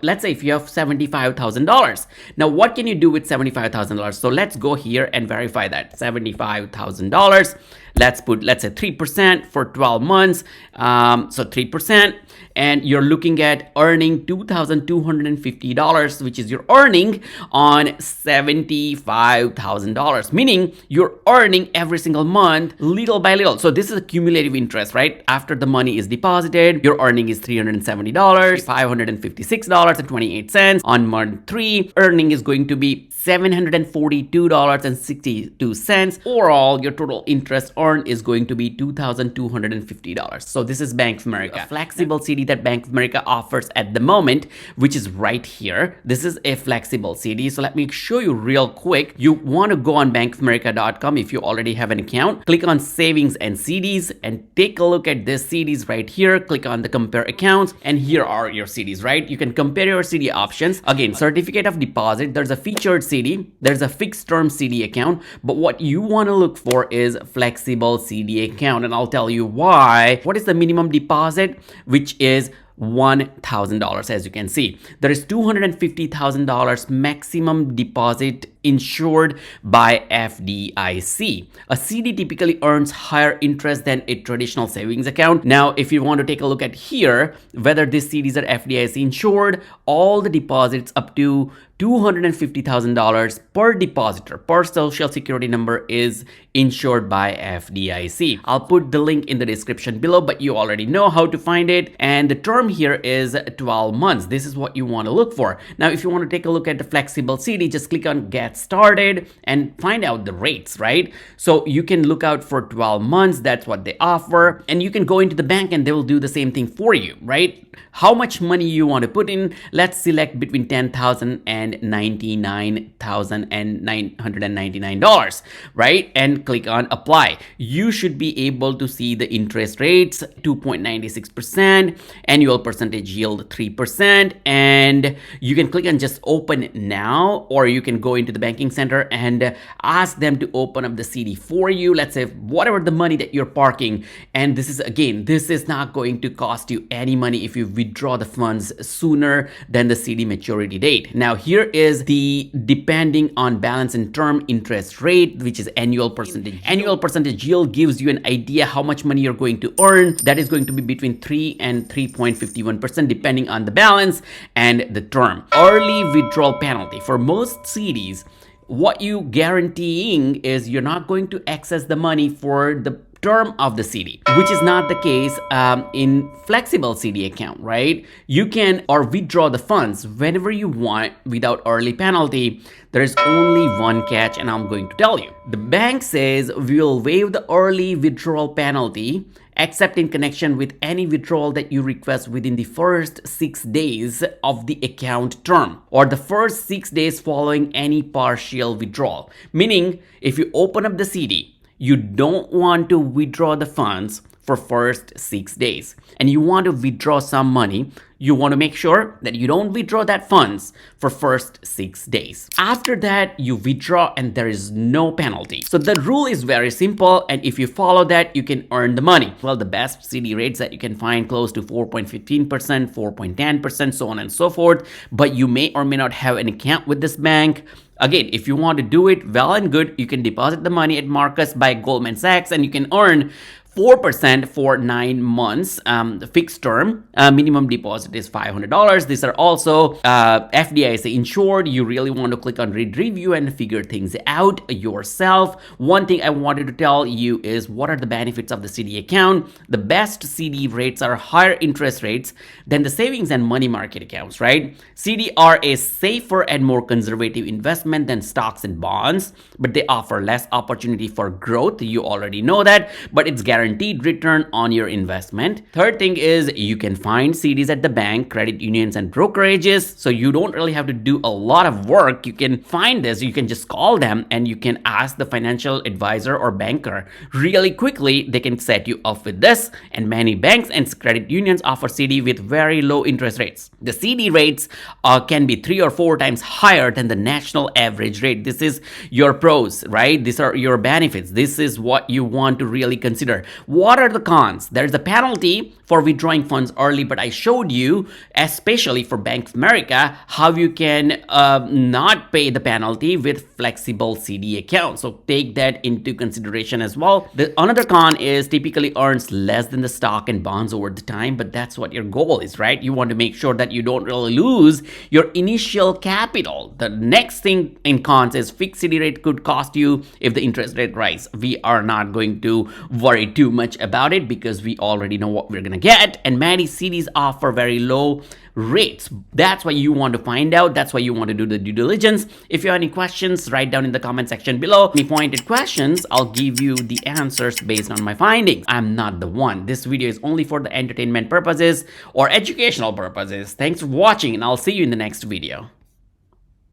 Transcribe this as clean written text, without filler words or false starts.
Let's say if you have $75,000. Now, what can you do with $75,000? So let's go here and verify that. $75,000. Let's say 3% for 12 months. So 3%. And you're looking at earning $2,250, which is your earning on $75,000, meaning you're earning every single month little by little. So this is a cumulative interest, right? After the money is deposited, your earning is $370, $556.28. On month 3, earning is going to be $742.62. Overall, your total interest earned is going to be $2,250. So this is Bank of America. A flexible CD that Bank of America offers at the moment, which is right here. This is a flexible CD. So let me show you real quick. You want to go on bankofamerica.com if you already have an account. Click on savings and CDs and take a look at this CDs right here. Click on the compare accounts and here are your CDs, right? You can compare your CD options. Again, certificate of deposit. There's a featured CD. There's a fixed term CD account. But what you want to look for is flexible CD account. And I'll tell you why. What is the minimum deposit? Which is $1,000. As you can see, there is $250,000 maximum deposit insured by FDIC. A CD typically earns higher interest than a traditional savings account. Now, if you want to take a look at here, whether these CDs are FDIC insured, all the deposits up to $250,000 per depositor per social security number is insured by FDIC. I'll put the link in the description below, but you already know how to find it. And the term here is 12 months. This is what you want to look for. Now, if you want to take a look at the flexible CD, just click on Get Started and find out the rates, right? So you can look out for 12 months. That's what they offer. And you can go into the bank and they will do the same thing for you, right? How much money you want to put in? Let's select between $10,000 and $99,999, right? And click on apply. You should be able to see the interest rates, 2.96%, annual percentage yield 3%, and you can click on just open now, or you can go into the banking center and ask them to open up the CD for you. Let's say whatever the money that you're parking, and this is not going to cost you any money if you withdraw the funds sooner than the CD maturity date. Now here is the depending on balance and term interest rate, which is annual percentage. Annual percentage yield gives you an idea how much money you're going to earn. That is going to be between 3 and 3.51% depending on the balance and the term. Early withdrawal penalty. For most CDs, what you guaranteeing is you're not going to access the money for the term of the CD, which is not the case in flexible CD account, right? You can or withdraw the funds whenever you want without early penalty. There is only one catch, and I'm going to tell you. The bank says we will waive the early withdrawal penalty except in connection with any withdrawal that you request within the first 6 days of the account term or the first 6 days following any partial withdrawal. Meaning, if you open up the CD, you don't want to withdraw the funds for first 6 days and you want to withdraw some money, you want to make sure that you don't withdraw that funds for first 6 days. After that, you withdraw and there is no penalty. So the rule is very simple, and if you follow that, you can earn the money. Well, the best CD rates that you can find close to 4.15%, 4.10%, so on and so forth, but you may or may not have an account with this bank. Again, if you want to do it, well and good, you can deposit the money at Marcus by Goldman Sachs and you can earn 4% for 9 months. The fixed term minimum deposit is $500. These are also FDIC insured. You really want to click on read review and figure things out yourself. One thing I wanted to tell you is what are the benefits of the CD account. The best CD rates are higher interest rates than the savings and money market accounts, right? CD are a safer and more conservative investment than stocks and bonds, but they offer less opportunity for growth. You already know that, but it's guaranteed return on your investment. Third thing is you can find CDs at the bank, credit unions, and brokerages. So you don't really have to do a lot of work. You can find this. You can just call them and you can ask the financial advisor or banker really quickly. They can set you up with this. And many banks and credit unions offer CD with very low interest rates. The CD rates can be 3 or 4 times higher than the national average rate. This is your pros, right? These are your benefits. This is what you want to really consider. What are the cons? There's a penalty for withdrawing funds early, but I showed you, especially for Bank of America, how you can not pay the penalty with flexible CD accounts. So take that into consideration as well. Another con is typically earns less than the stock and bonds over the time, but that's what your goal is, right? You want to make sure that you don't really lose your initial capital. The next thing in cons is fixed CD rate could cost you if the interest rate rise. We are not going to worry too much about it because we already know what we're going to get, and many CDs offer very low rates. That's why you want to find out. That's why you want to do the due diligence. If you have any questions, write down in the comment section below. Any pointed questions, I'll give you the answers based on my findings. I'm not the one. This video is only for the entertainment purposes or educational purposes. Thanks for watching, and I'll see you in the next video.